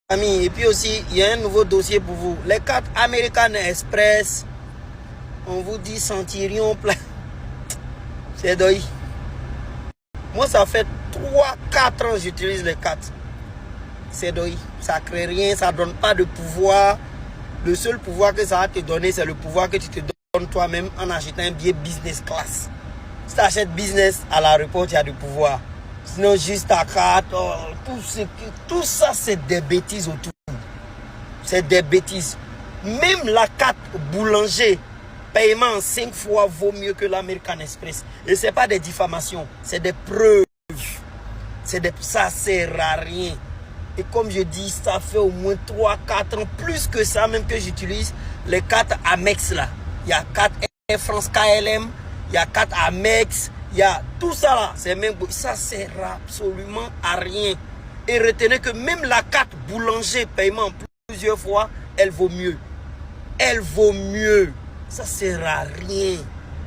Amis, et puis aussi, il y a un nouveau dossier pour vous. Les cartes American Express, on vous dit Centurion plein. C'est doy. Moi, ça fait 3-4 ans que j'utilise les cartes. C'est doy. Ça crée rien, ça ne donne pas de pouvoir. Le seul pouvoir que ça va te donner, c'est le pouvoir que tu te donnes toi-même en achetant un billet business class. Si tu achètes business à l'aéroport, tu as du pouvoir. Sinon, juste ta carte, tout ça, c'est des bêtises autour. C'est des bêtises. Même la carte boulanger, paiement en 5 fois vaut mieux que l'American Express. Et ce n'est pas des diffamations, c'est des preuves. Ça ne sert à rien. Et comme je dis, ça fait au moins 3-4 ans, plus que ça même que j'utilise les cartes Amex là. Il y a 4 Air France KLM, il y a 4 Amex, il y a tout ça là. Ça sert absolument à rien. Et retenez que même la carte boulanger paiement plusieurs fois, elle vaut mieux. Elle vaut mieux. Ça sert à rien.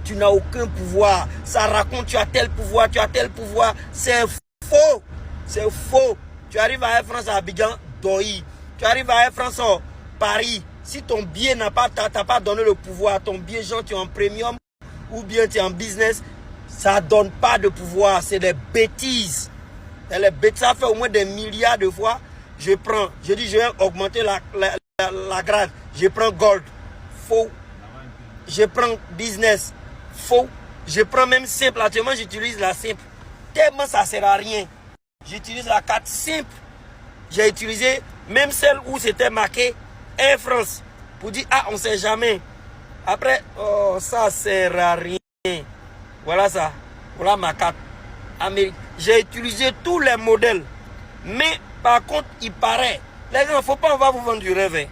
Tu n'as aucun pouvoir. Ça raconte tu as tel pouvoir, tu as tel pouvoir. C'est faux. C'est faux. Tu arrives à Air France à Abidjan, Doyi. Tu arrives à Air France à Paris. Si ton billet t'as pas donné le pouvoir, ton billet, genre tu es en premium ou bien tu es en business, ça ne donne pas de pouvoir. C'est des bêtises. Ça fait au moins des milliards de fois. Je dis je vais augmenter la grade. Je prends gold. Faux. Je prends business. Faux. Je prends même simple. Actuellement, j'utilise la simple. Tellement ça ne sert à rien. J'utilise la carte simple. J'ai utilisé même celle où c'était marqué Air France. Pour dire, on ne sait jamais. Après, ça ne sert à rien. Voilà ça. Voilà ma carte. J'ai utilisé tous les modèles. Mais par contre, il paraît. Les gens, il ne faut pas, on va vous vendre du rêve.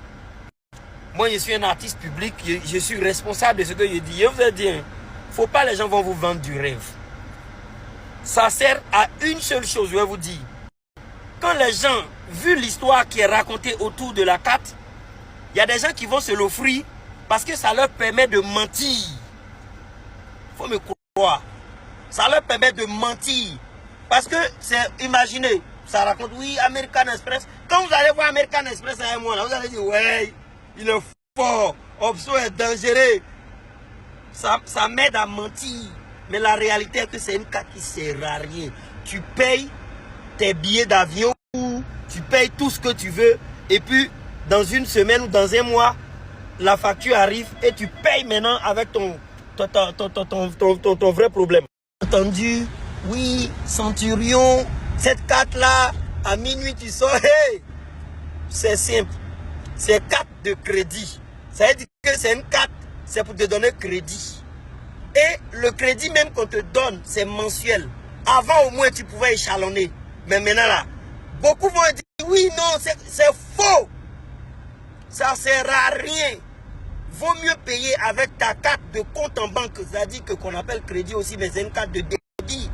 Moi, je suis un artiste public. Je suis responsable de ce que je dis. Je vous ai dit, il ne faut pas les gens vont vous vendre du rêve. Ça sert à une seule chose, je vais vous dire. Quand les gens, vu l'histoire qui est racontée autour de la carte, il y a des gens qui vont se l'offrir parce que ça leur permet de mentir. Il faut me croire. Ça leur permet de mentir. Parce que, imaginez, ça raconte, oui, American Express. Quand vous allez voir American Express à un mois, là, vous allez dire, ouais, il est fort, Opso est dangereux. Ça m'aide à mentir. Mais la réalité est que c'est une carte qui ne sert à rien. Tu payes tes billets d'avion, tu payes tout ce que tu veux, et puis dans une semaine ou dans un mois, la facture arrive et tu payes maintenant avec ton vrai problème. Entendu, oui, Centurion, cette carte-là, à minuit tu sors, hey, c'est simple. C'est carte de crédit. Ça veut dire que c'est une carte, c'est pour te donner crédit. Et le crédit même qu'on te donne, c'est mensuel. Avant, au moins, tu pouvais échelonner. Mais maintenant, là, beaucoup vont dire, oui, non, c'est faux. Ça ne sert à rien. Vaut mieux payer avec ta carte de compte en banque. C'est-à-dire que qu'on appelle crédit aussi, mais c'est une carte de débit.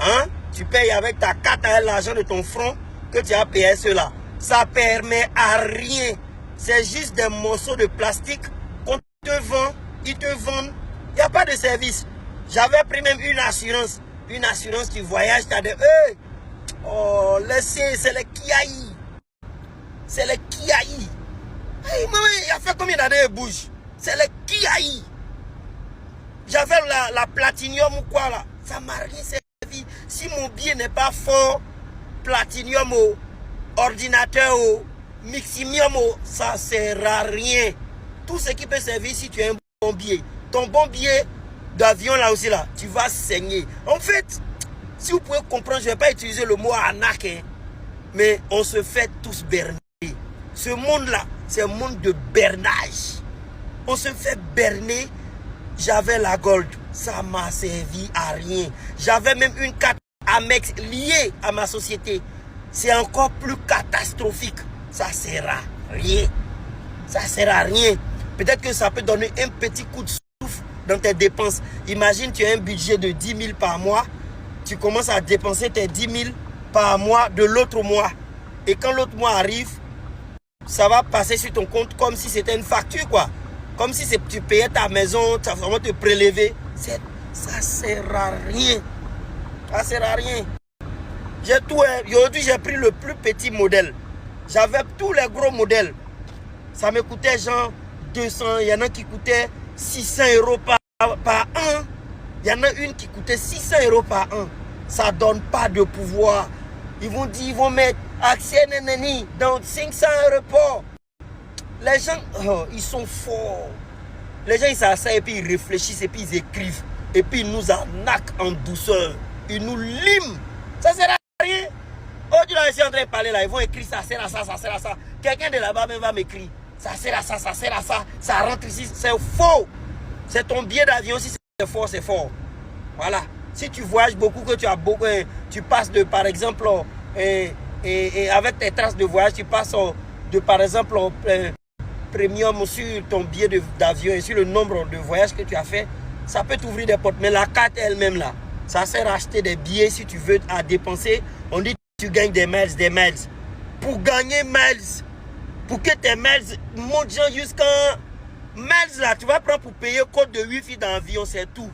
Hein? Tu payes avec ta carte avec l'argent de ton front que tu as payé cela. Ça ne permet à rien. C'est juste des morceaux de plastique qu'on te vend. Ils te vendent. Il n'y a pas de service. J'avais pris même une assurance. Une assurance du voyage. Tu as dit, hey, oh, laissez, c'est les Kiaï. C'est les Kiaï. Hey, maman, il a fait combien d'années il bouge? C'est les Kiaï. J'avais la platinium ou quoi là. Ça m'a rien servi. Si mon billet n'est pas fort, platinium au ordinateur au miximium au, ça sert à rien. Tout ce qui peut servir si tu as un bon billet. Ton bon billet d'avion là aussi là, tu vas saigner. En fait, si vous pouvez comprendre, je ne vais pas utiliser le mot arnaque, hein, mais on se fait tous berner. Ce monde-là, c'est un monde de bernage. On se fait berner. J'avais la gold, ça m'a servi à rien. J'avais même une carte Amex liée à ma société. C'est encore plus catastrophique. Ça sert à rien. Ça sert à rien. Peut-être que ça peut donner un petit coup de souffle dans tes dépenses. Imagine, tu as un budget de 10 000 par mois. Tu commences à dépenser tes 10 000 par mois de l'autre mois. Et quand l'autre mois arrive, ça va passer sur ton compte comme si c'était une facture, quoi. Comme si tu payais ta maison, ça va vraiment te prélever. Ça sert à rien. Ça sert à rien. J'ai tout. Aujourd'hui, j'ai pris le plus petit modèle. J'avais tous les gros modèles. Ça me coûtait genre 200. Il y en a qui coûtaient 600 € par an. Il y en a une qui coûtait 600 € par an. Ça ne donne pas de pouvoir. Ils vont dire, ils vont mettre accès nanani dans 500 aéroports. Les gens, oh, ils sont forts. Les gens, ils s'asseyent et puis ils réfléchissent et puis ils écrivent. Et puis ils nous arnaquent en douceur. Ils nous liment. Ça sert à rien. Oh, tu l'as ici en train de parler là. Ils vont écrire ça sert à ça, ça sert à ça. Quelqu'un de là-bas même va m'écrire. Ça sert à ça, ça sert à ça. Ça rentre ici. C'est faux. C'est ton billet d'avion. Si c'est fort, c'est fort. Voilà. Si tu voyages beaucoup, que tu as beaucoup, tu passes de par exemple, et avec tes traces de voyage, tu passes de par exemple premium sur ton billet d'avion et sur le nombre de voyages que tu as fait, ça peut t'ouvrir des portes. Mais la carte elle-même là, ça sert à acheter des billets si tu veux à dépenser. On dit que tu gagnes des miles, des miles. Pour gagner miles, pour que tes miles montent jusqu'à miles là, tu vas prendre pour payer code de wifi dans l'avion, c'est tout.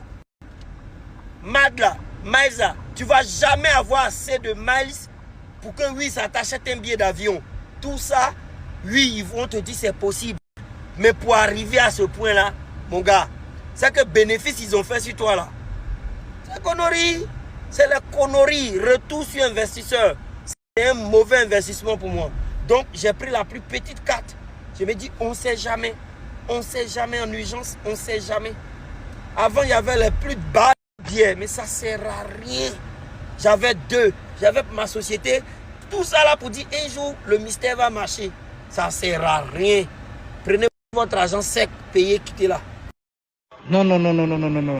Miles là, tu vas jamais avoir assez de miles pour que oui, ça t'achète un billet d'avion. Tout ça, oui, ils vont te dire c'est possible. Mais pour arriver à ce point-là, mon gars, c'est que bénéfice ils ont fait sur toi là. C'est connerie. C'est la connerie. Retour sur investisseur. C'est un mauvais investissement pour moi. Donc, j'ai pris la plus petite carte. Je me dis, on ne sait jamais. On ne sait jamais en urgence. On ne sait jamais. Avant, il y avait les plus bas billets, mais ça ne sert à rien. J'avais deux. J'avais ma société. Tout ça là pour dire, un jour, le mystère va marcher. Ça ne sert à rien. Prenez votre argent sec, payez, quittez là. Non, non, non, non, non, non, non.